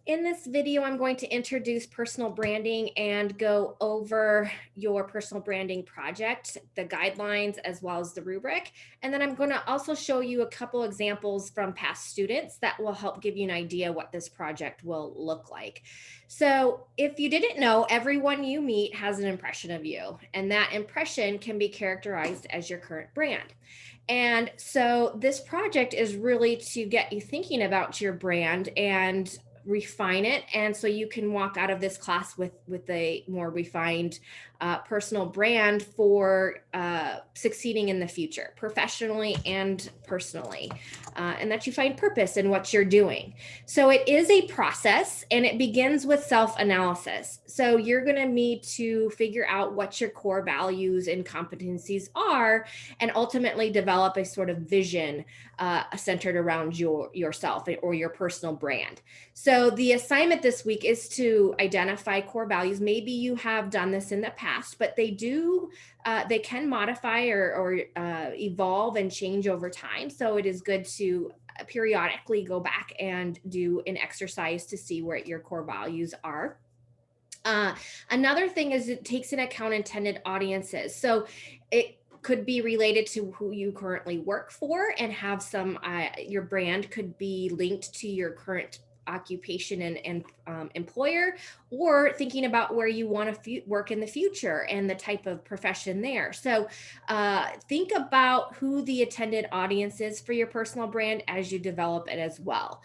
In this video, I'm going to introduce personal branding and go over your personal branding project, the guidelines, as well as the rubric. And then I'm going to also show you a couple examples from past students that will help give you an idea what this project will look like. So if you didn't know, everyone you meet has an impression of you, and that impression can be characterized as your current brand. And so this project is really to get you thinking about your brand and refine it, and so you can walk out of this class with a more refined personal brand for succeeding in the future, professionally and personally, and that you find purpose in what you're doing. So it is a process, and it begins with self-analysis. So you're going to need to figure out what your core values and competencies are, and ultimately develop a sort of vision centered around yourself or your personal brand. So the assignment this week is to identify core values. Maybe you have done this in the past, but they can modify or evolve and change over time. So it is good to periodically go back and do an exercise to see where your core values are. Uh, Another thing is it takes into account intended audiences. So it could be related to who you currently work for, and have your brand could be linked to your current occupation and employer, or thinking about where you want to work in the future and the type of profession there. So think about who the intended audience is for your personal brand as you develop it as well.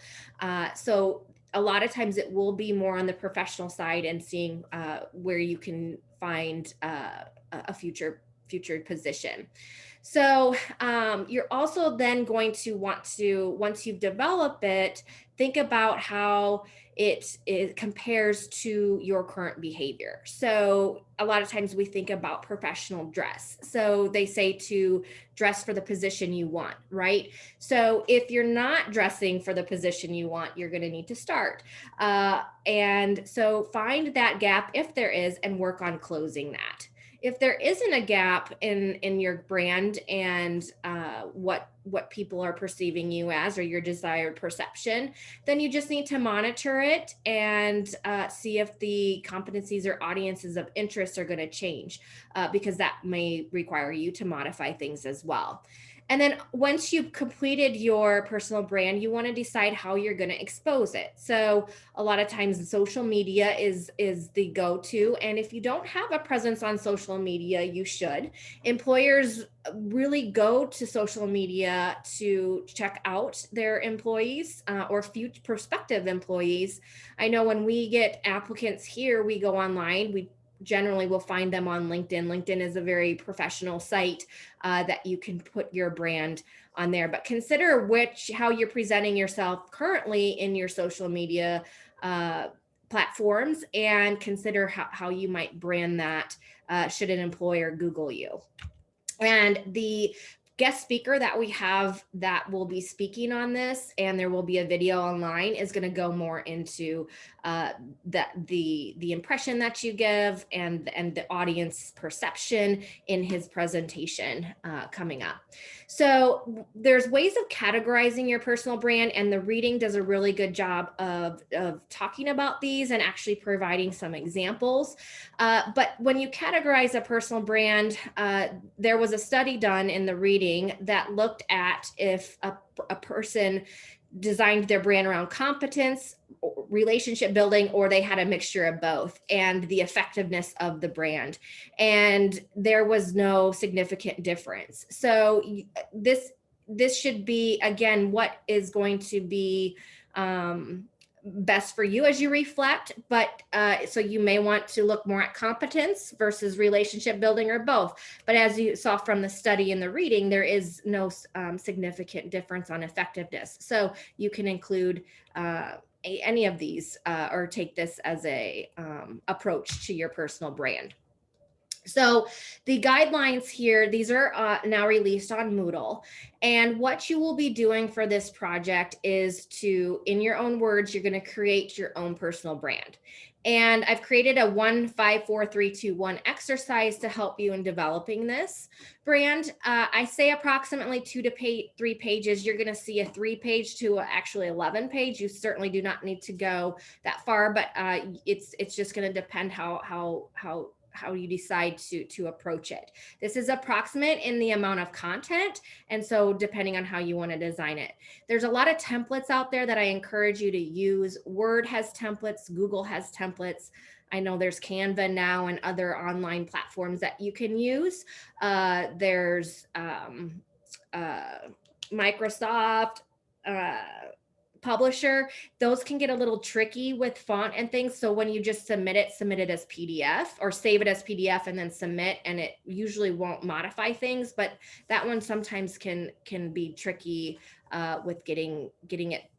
So a lot of times it will be more on the professional side, and seeing where you can find a future position. So you're also then going to want to, once you've developed it, think about how it compares to your current behavior. So a lot of times we think about professional dress. So they say to dress for the position you want, right? So if you're not dressing for the position you want, you're going to need to start. And so find that gap if there is, and work on closing that. If there isn't a gap in your brand and what people are perceiving you as, or your desired perception, then you just need to monitor it and see if the competencies or audiences of interest are going to change, because that may require you to modify things as well. And then once you've completed your personal brand, you want to decide how you're going to expose it. So a lot of times social media is the go-to, and if you don't have a presence on social media, you should. Employers really go to social media to check out their employees, or future prospective employees. I know when we get applicants here, we go online. We generally will find them on LinkedIn. LinkedIn is a very professional site that you can put your brand on there. But consider how you're presenting yourself currently in your social media platforms, and consider how you might brand that should an employer Google you. And the guest speaker that we have that will be speaking on this, and there will be a video online, is going to go more into the impression that you give, and the audience perception in his presentation coming up. So there's ways of categorizing your personal brand, and the reading does a really good job of talking about these and actually providing some examples. But when you categorize a personal brand, there was a study done in the reading that looked at if a person designed their brand around competence, relationship building, or they had a mixture of both, and the effectiveness of the brand. And there was no significant difference. So this should be, again, what is going to be best for you as you reflect. But so you may want to look more at competence versus relationship building, or both. But as you saw from the study in the reading, there is no significant difference on effectiveness. So you can include any of these, or take this as a approach to your personal brand. So the guidelines here, these are now released on Moodle. And what you will be doing for this project is to, in your own words, you're going to create your own personal brand. And I've created a 1, 5, 4, 3, 2, 1 exercise to help you in developing this brand. I say approximately 2 to 3 pages. You're going to see a 3-page to actually 11-page. You certainly do not need to go that far, but it's just going to depend how you decide to approach it. This is approximate in the amount of content, and so depending on how you want to design it. There's a lot of templates out there that I encourage you to use. Word has templates, Google has templates. I know there's Canva now and other online platforms that you can use. There's Microsoft, Publisher. Those can get a little tricky with font and things. So when you just submit it as PDF or save it as PDF and then submit, and it usually won't modify things, but that one sometimes can be tricky with getting it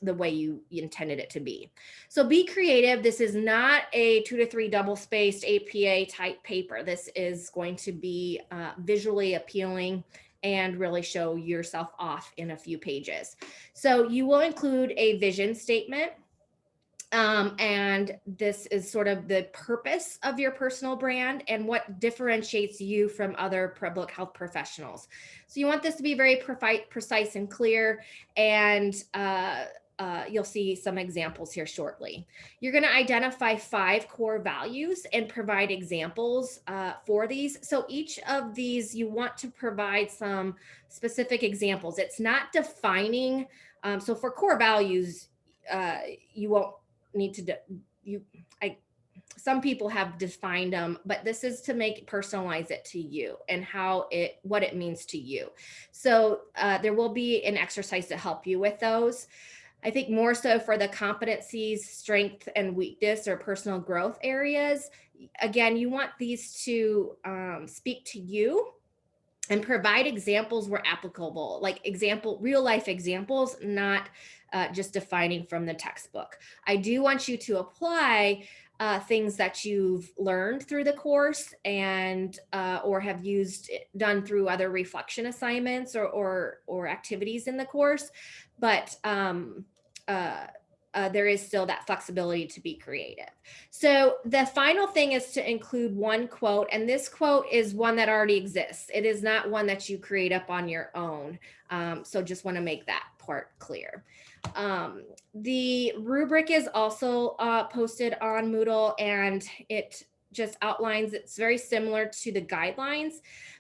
the way you intended it to be. So be creative. This is not a 2 to 3 double-spaced APA type paper. This is going to be visually appealing and really show yourself off in a few pages. So you will include a vision statement. And this is sort of the purpose of your personal brand and what differentiates you from other public health professionals. So you want this to be very precise and clear, and you'll see some examples here shortly. You're going to identify 5 core values and provide examples for these. So each of these, you want to provide some specific examples. It's not defining. So for core values, you won't need to some people have defined them, but this is to personalize it to you and what it means to you. So there will be an exercise to help you with those. I think more so for the competencies, strength and weakness or personal growth areas. Again, you want these to speak to you and provide examples where applicable, like real life examples, not just defining from the textbook. I do want you to apply things that you've learned through the course and or have done through other reflection assignments or activities in the course, but there is still that flexibility to be creative. So the final thing is to include one quote, and this quote is one that already exists. It is not one that you create up on your own. So just want to make that part clear. The rubric is also posted on Moodle, and it just outlines, it's very similar to the guidelines,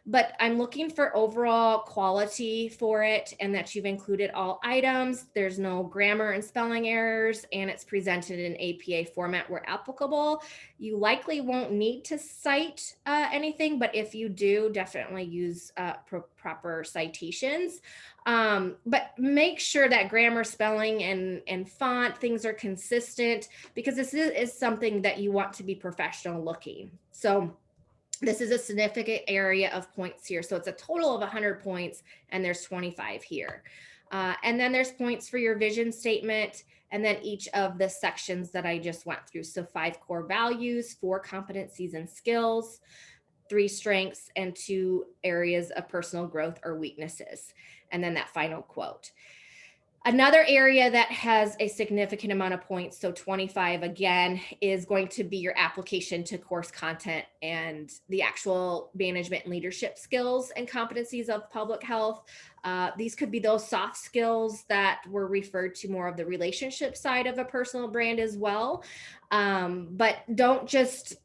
but I'm looking for overall quality for it and that you've included all items. There's no grammar and spelling errors, and it's presented in APA format where applicable. You likely won't need to cite anything, but if you do, definitely use proper citations. But make sure that grammar, spelling, and font, things are consistent, because this is something that you want to be professional looking. So this is a significant area of points here. So it's a total of 100 points, and there's 25 here. And then there's points for your vision statement, and then each of the sections that I just went through. So 5 core values, 4 competencies and skills, 3 strengths, and 2 areas of personal growth or weaknesses. And then that final quote. Another area that has a significant amount of points, so 25 again, is going to be your application to course content and the actual management and leadership skills and competencies of public health. These could be those soft skills that were referred to, more of the relationship side of a personal brand as well. But don't just,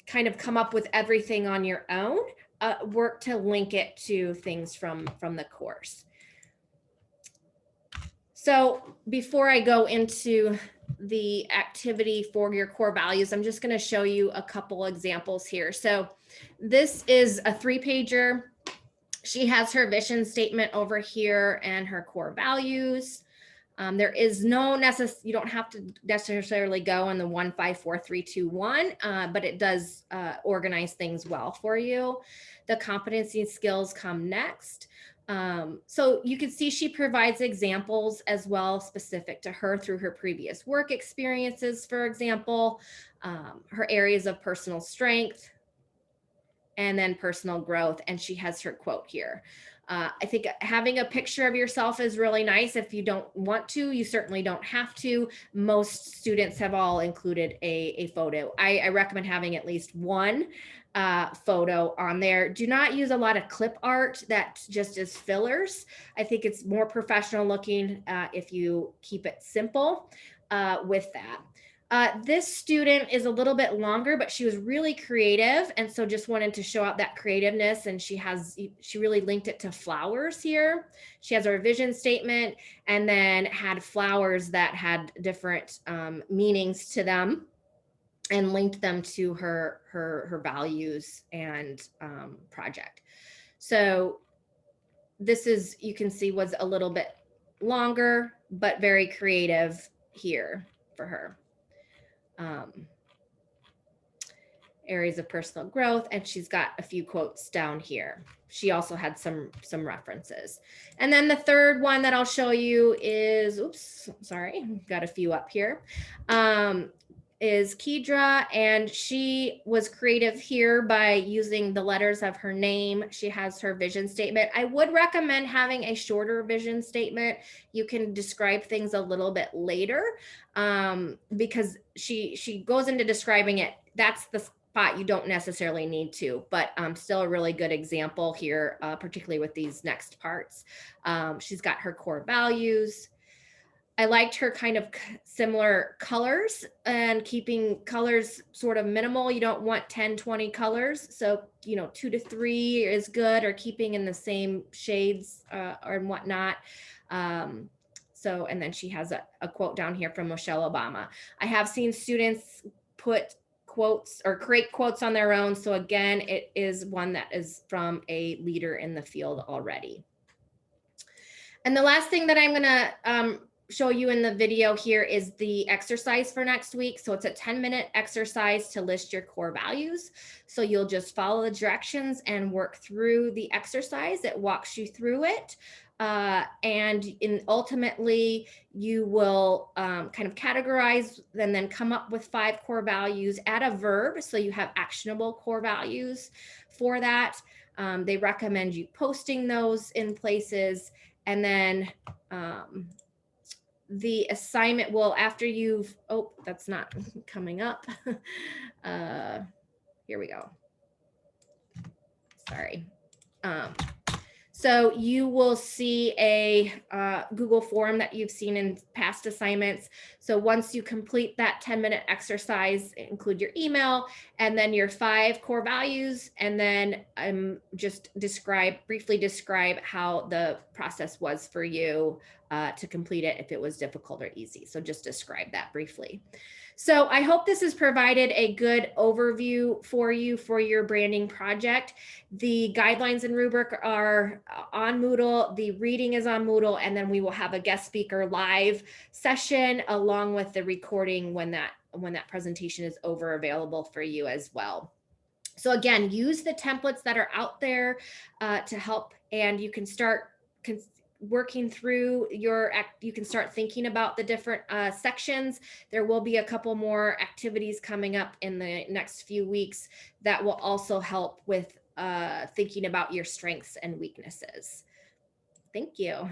kind of come up with everything on your own. Work to link it to things from the course. So before I go into the activity for your core values, I'm just going to show you a couple examples here. So this is a 3-pager. She has her vision statement over here and her core values. There is no you don't have to necessarily go in the 1, 5, 4, 3, 2, 1, but it does organize things well for you. The competency and skills come next. So you can see she provides examples as well, specific to her through her previous work experiences, for example, her areas of personal strength, and then personal growth. And she has her quote here. I think having a picture of yourself is really nice. If you don't want to, you certainly don't have to. Most students have all included a photo. I recommend having at least one photo on there. Do not use a lot of clip art that just is fillers. I think it's more professional looking if you keep it simple with that. This student is a little bit longer, but she was really creative. And so just wanted to show out that creativeness. And she really linked it to flowers here. She has her vision statement and then had flowers that had different meanings to them and linked them to her values and project. So this is, you can see, was a little bit longer, but very creative here for her. Areas of personal growth, and she's got a few quotes down here. She also had some references. And then the third one that I'll show you is, oops, sorry, got a few up here, is Kedra, and she was creative here by using the letters of her name. She has her vision statement. I would recommend having a shorter vision statement. You can describe things a little bit later because she goes into describing it. That's the spot you don't necessarily need to, but still a really good example here, particularly with these next parts. She's got her core values. I liked her kind of similar colors and keeping colors sort of minimal. You don't want 10, 20 colors. So, 2 to 3 is good, or keeping in the same shades or whatnot. So, and then she has a quote down here from Michelle Obama. I have seen students put quotes or create quotes on their own. So again, it is one that is from a leader in the field already. And the last thing that I'm gonna show you in the video here is the exercise for next week. So it's a 10-minute exercise to list your core values. So you'll just follow the directions and work through the exercise. It walks you through it. And ultimately you will kind of categorize and then come up with 5 core values, add a verb. So you have actionable core values for that. They recommend you posting those in places. And then the assignment will, after you've, oh, that's not coming up. Here we go. Sorry. So you will see a Google form that you've seen in past assignments. So once you complete that 10-minute exercise, include your email and then your 5 core values, and then just briefly describe how the process was for you to complete it, if it was difficult or easy. So just describe that briefly. So I hope this has provided a good overview for you for your branding project. The guidelines and rubric are on Moodle, the reading is on Moodle, and then we will have a guest speaker live session along with the recording when that presentation is over, available for you as well. So again, use the templates that are out there to help, and you can start working through you can start thinking about the different sections. There will be a couple more activities coming up in the next few weeks that will also help with thinking about your strengths and weaknesses. Thank you.